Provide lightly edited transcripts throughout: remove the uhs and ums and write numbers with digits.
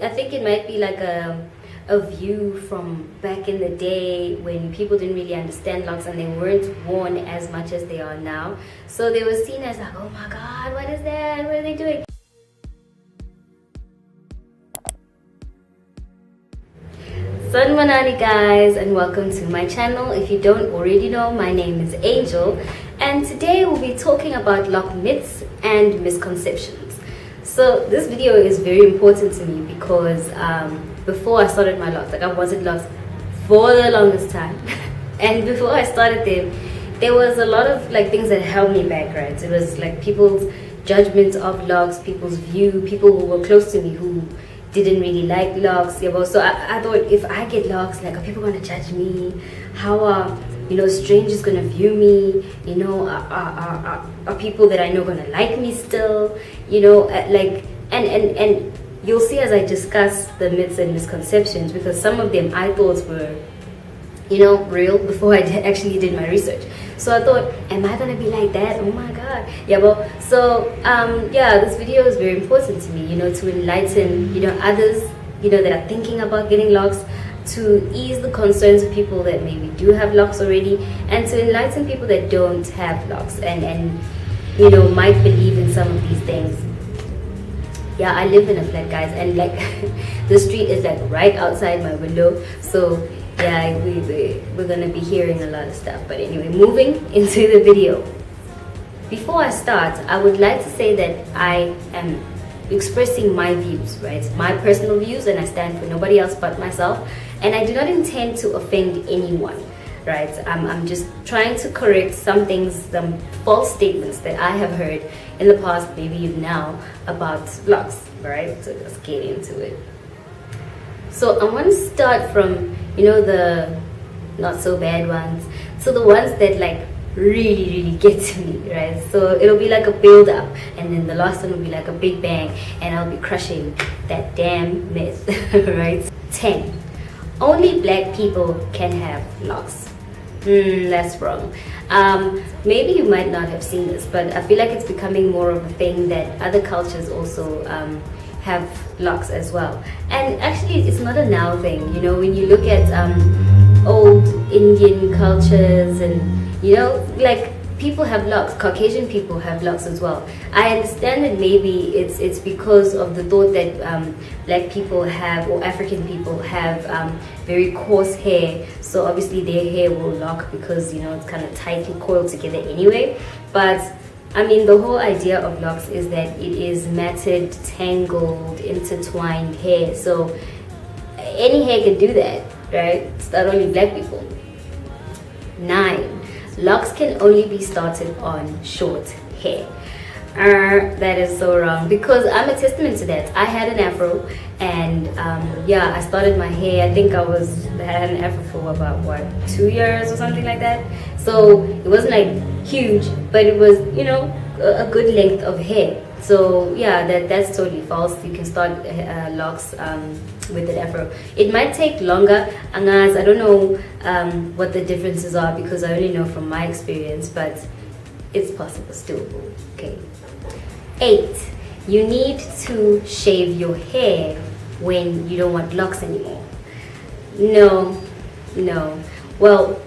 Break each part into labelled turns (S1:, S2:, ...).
S1: I think it might be like a view from back in the day when people didn't really understand locks and they weren't worn as much as they are now. So they were seen as like, oh my god, what is that? What are they doing? Sanmanani guys, and welcome to my channel. If you don't already know, my name is Angel, and today we'll be talking about lock myths and misconceptions. So this video is very important to me because before I started my locks, like I wasn't locks for the longest time and before I started them, there was a lot of like things that held me back, right? It was like people's judgment of locks, people's view, people who were close to me who didn't really like locks. Yeah, well, so I thought, if I get locks, like, are people gonna judge me? How are strangers gonna view me? Are people that I know gonna like me still? Like, and you'll see as I discuss the myths and misconceptions, because some of them I thought were real before I actually did my research. So I thought, am I gonna be like that? Oh my god. Yeah, well, so yeah, this video is very important to me, to enlighten others that are thinking about getting locks, to ease the concerns of people that maybe do have locks already, and to enlighten people that don't have locks and might believe in some of these things. Yeah, I live in a flat, guys, and like the street is like right outside my window, so yeah, we're gonna be hearing a lot of stuff. But anyway, moving into the video. Before I start, I would like to say that I am expressing my views, right? My personal views, and I stand for nobody else but myself. And I do not intend to offend anyone, right? I'm just trying to correct some things, some false statements that I have heard in the past, maybe even now, about locks, right? So let's get into it. So I want to start from the not so bad ones to the ones that like really get to me, right? So it'll be like a build up, and then the last one will be like a big bang, and I'll be crushing that damn myth. Right? 10. Only black people can have locks. That's wrong. Maybe you might not have seen this, but I feel like it's becoming more of a thing that other cultures also have locks as well. And actually, it's not a now thing. When you look at old Indian cultures, and like people have locks, Caucasian people have locks as well. I understand that maybe it's because of the thought that black people have, or African people have, very coarse hair, so obviously their hair will lock because it's kind of tightly coiled together anyway. But I mean, the whole idea of locks is that it is matted, tangled, intertwined hair. So any hair can do that, right? It's not only black people. 9. Locks can only be started on short hair. That is so wrong, because I'm a testament to that. I had an afro, and yeah, I started my hair. I think I had an afro for about 2 years or something like that. So it wasn't like huge, but it was a good length of hair. So yeah, that's totally false. You can start locks with an afro. It might take longer, and I don't know what the differences are, because I only know from my experience, but it's possible, still. Okay. 8. You need to shave your hair when you don't want locks anymore. No. Well,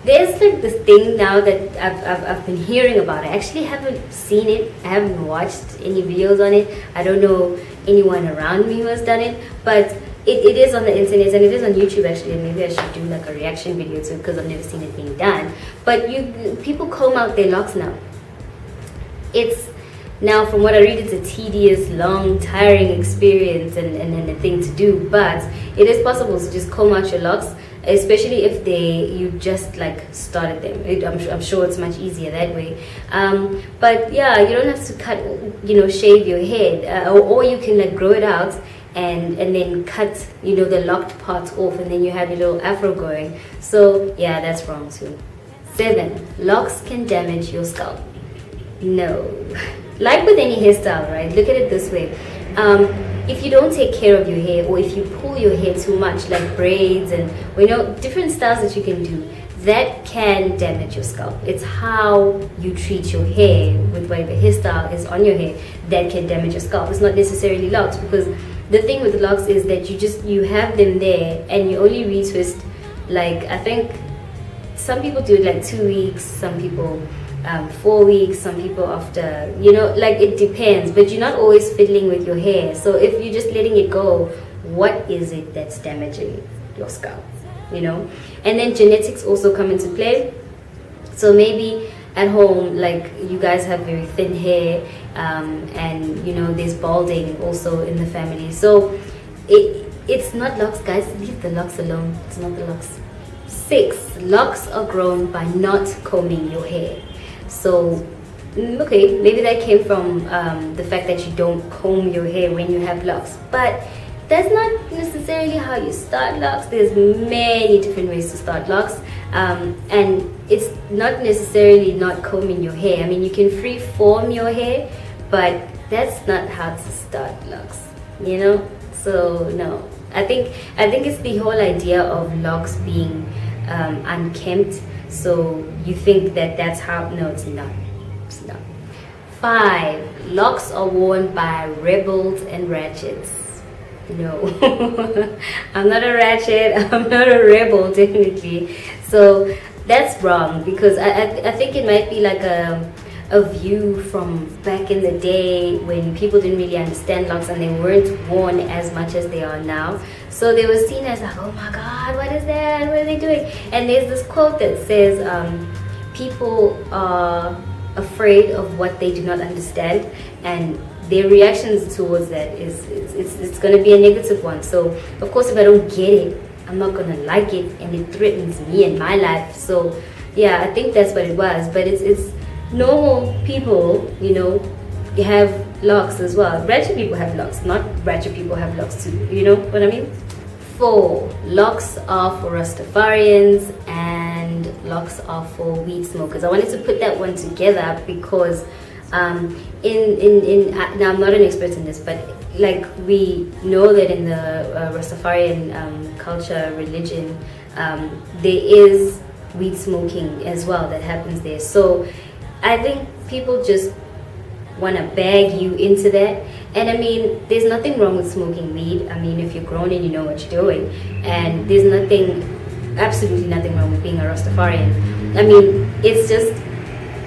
S1: there's like this thing now that I've been hearing about. I actually haven't seen it. I haven't watched any videos on it. I don't know anyone around me who has done it, but it is on the internet, and it is on YouTube actually, and maybe I should do like a reaction video to it, because I've never seen it being done. But people comb out their locks now. Now, from what I read, it's a tedious, long, tiring experience and a thing to do, but it is possible to just comb out your locks, especially if you just like started them. I'm sure it's much easier that way. But yeah, you don't have to cut, shave your head, or you can like grow it out and then cut, the locked parts off, and then you have your little afro going. So yeah, that's wrong too. 7. Locks can damage your scalp. No. Like with any hairstyle, right? Look at it this way. If you don't take care of your hair, or if you pull your hair too much, like braids and different styles that you can do, that can damage your scalp. It's how you treat your hair with whatever hairstyle is on your hair that can damage your scalp. It's not necessarily locks, because the thing with locks is that you have them there and you only retwist, like, I think some people do it like 2 weeks, some people 4 weeks, some people after, you know, like it depends, but you're not always fiddling with your hair. So if you're just letting it go, what is it that's damaging your scalp, you know? And then genetics also come into play. So maybe at home, like, you guys have very thin hair, and you know, there's balding also in the family. So it's not locks, guys. Leave the locks alone. It's not the locks. 6, locks are grown by not combing your hair. So okay, maybe that came from the fact that you don't comb your hair when you have locks, but that's not necessarily how you start locks. There's many different ways to start locks, and it's not necessarily not combing your hair. I mean, you can free form your hair, but that's not how to start locks, you know. So no, I think it's the whole idea of locks being unkempt. So you think that that's how? No, it's not. It's not. 5, locks are worn by rebels and ratchets. No, I'm not a ratchet. I'm not a rebel, technically. So that's wrong, because I think it might be like a view from back in the day when people didn't really understand locks and they weren't worn as much as they are now. So they were seen as like, oh my God, what is that? What are they doing? And there's this quote that says, people are afraid of what they do not understand, and their reactions towards that is it's going to be a negative one. So of course, if I don't get it, I'm not going to like it, and it threatens me and my life. So yeah, I think that's what it was. But it's normal people, you know, have locks as well. Ratchet people have locks, not ratchet people have locks too, you know what I mean? 4, locks are for Rastafarians and locks are for weed smokers. I wanted to put that one together because now I'm not an expert in this, but like, we know that in the Rastafarian culture, religion, there is weed smoking as well that happens there. So I think people just want to bag you into that. And I mean, there's nothing wrong with smoking weed. I mean, if you're grown and you know what you're doing, and there's absolutely nothing wrong with being a Rastafarian. I mean, it's just,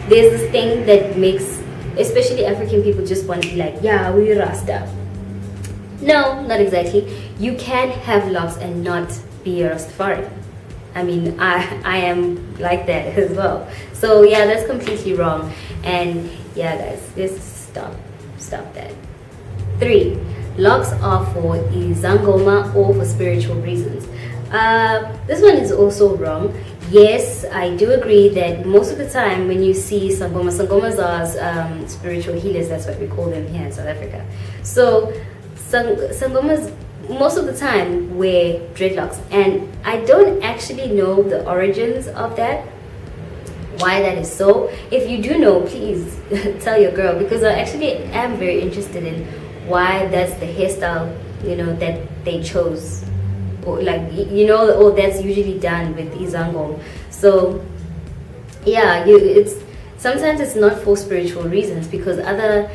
S1: there's this thing that makes, especially African people, just want to be like, yeah, we Rasta. No, not exactly. You can have locks and not be a Rastafarian. I mean, I am like that as well. So yeah, that's completely wrong. And yeah, guys, just stop that. 3, locks are for Sangoma or for spiritual reasons. This one is also wrong. Yes, I do agree that most of the time when you see Sangomas are spiritual healers. That's what we call them here in South Africa. So Sangomas most of the time wear dreadlocks, and I don't actually know the origins of that, why that is so. If you do know, please tell your girl, because I actually am very interested in why that's the hairstyle, you know, that they chose, or like, you know, or that's usually done with Izangom. So yeah, sometimes it's not for spiritual reasons, because other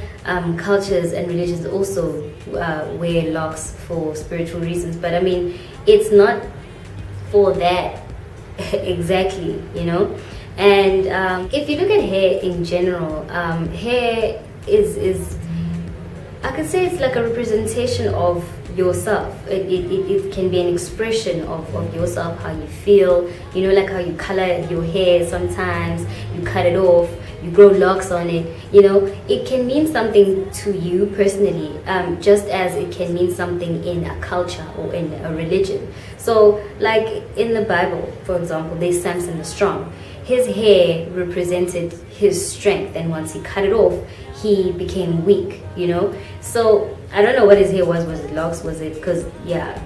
S1: cultures and religions also wear locks for spiritual reasons. But I mean, it's not for that exactly, you know. And if you look at hair in general, hair is I could say it's like a representation of yourself. It can be an expression of yourself, how you feel, you know, like how you color your hair. Sometimes you cut it off, you grow locks on it, you know. It can mean something to you personally, just as it can mean something in a culture or in a religion. So like in the Bible, for example, there's Samson the strong. His hair represented his strength, and once he cut it off, he became weak, you know. So I don't know what his hair was. Was it locks? Was it, because yeah,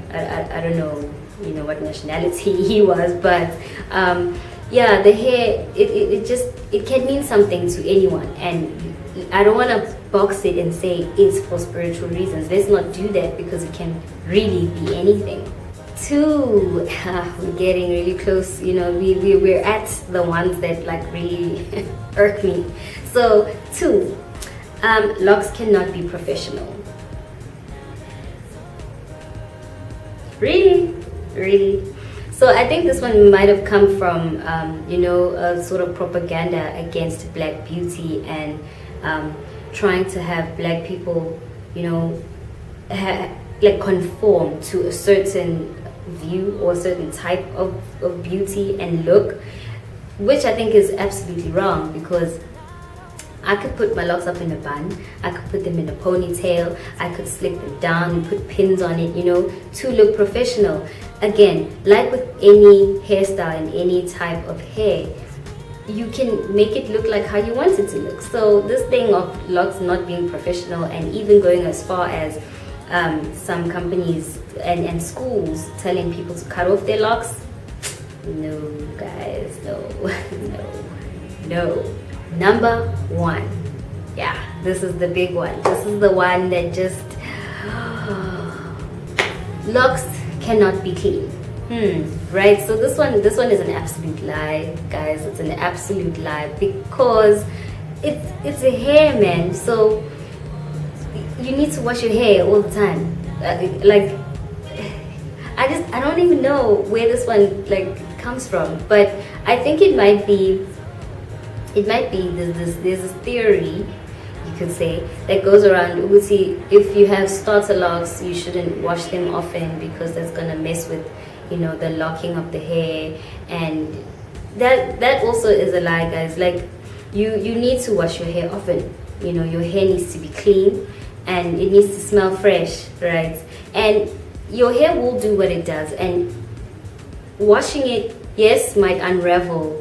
S1: I don't know, you know, what nationality he was, but yeah, the hair, it can mean something to anyone, and I don't want to box it and say it's for spiritual reasons. Let's not do that, because it can really be anything. 2, we're getting really close, you know, we're at the ones that like really irk me. So 2, locks cannot be professional. Really. So I think this one might have come from a sort of propaganda against black beauty and trying to have black people like conform to a certain view or a certain type of beauty and look, which I think is absolutely wrong, because I could put my locks up in a bun, I could put them in a ponytail, I could slick them down and put pins on it, to look professional. Again, like with any hairstyle and any type of hair, you can make it look like how you want it to look. So this thing of locks not being professional, and even going as far as some companies and schools telling people to cut off their locks, no guys, no. Number one, this is the big one. This is the one that just locks cannot be clean. Right? So this one is an absolute lie, guys. It's an absolute lie, because it's a hair, man. So you need to wash your hair all the time. Like I don't even know where this one comes from, but I think it might be there's this theory, you could say, that goes around. If you have starter locks, you shouldn't wash them often, because that's gonna mess with the locking of the hair. And that also is a lie, guys. Like you need to wash your hair often. Your hair needs to be clean and it needs to smell fresh, right? And your hair will do what it does, and washing it, yes, might unravel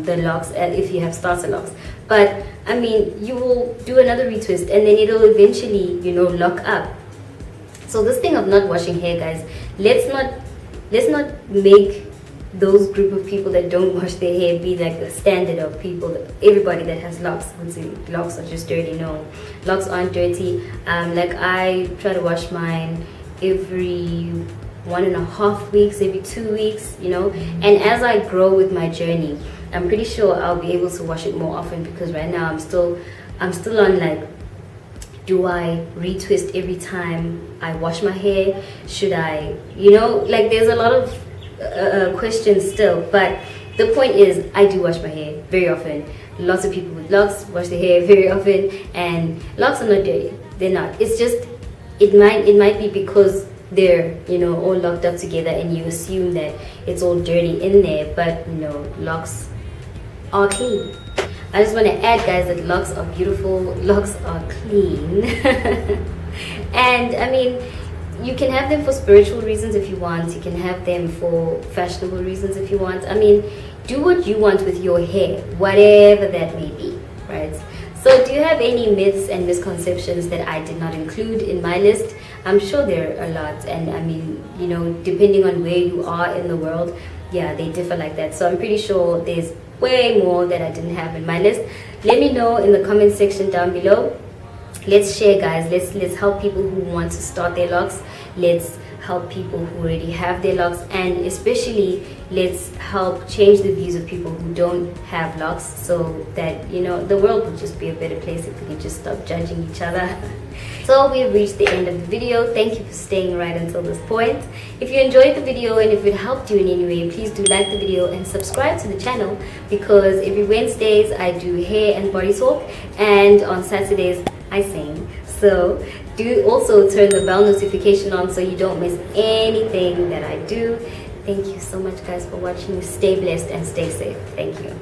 S1: the locks if you have starter locks, but I mean, you will do another retwist and then it'll eventually lock up. So this thing of not washing hair, guys, let's not make those group of people that don't wash their hair be like the standard of people. Everybody that has locks would say locks are just dirty. No, locks aren't dirty. Like I try to wash mine every 1.5 weeks, every 2 weeks, and as I grow with my journey, I'm pretty sure I'll be able to wash it more often, because right now I'm still on like, do I retwist every time I wash my hair? Should I, like there's a lot of questions still, but the point is I do wash my hair very often. Lots of people with locks wash their hair very often, and locks are not dirty. They're not. It's just it might be because they're all locked up together and you assume that it's all dirty in there, but locks are clean. I just want to add, guys, that locks are beautiful, locks are clean. And I mean, you can have them for spiritual reasons if you want, you can have them for fashionable reasons if you want. I mean, do what you want with your hair, whatever that may be, right? So do you have any myths and misconceptions that I did not include in my list? I'm sure there are a lot, and I mean, depending on where you are in the world, they differ like that. So I'm pretty sure there's way more that I didn't have in my list. Let me know in the comment section down below. Let's share, guys. Let's help people who want to start their locks. Let's help people who already have their locks, and especially let's help change the views of people who don't have locks, so that the world would just be a better place if we could just stop judging each other. So we've reached the end of the video. Thank you for staying right until this point. If you enjoyed the video and if it helped you in any way, please do like the video and subscribe to the channel, because every Wednesdays I do hair and body talk, and on Saturdays I sing. So do also turn the bell notification on so you don't miss anything that I do. Thank you so much, guys, for watching. Stay blessed and stay safe. Thank you.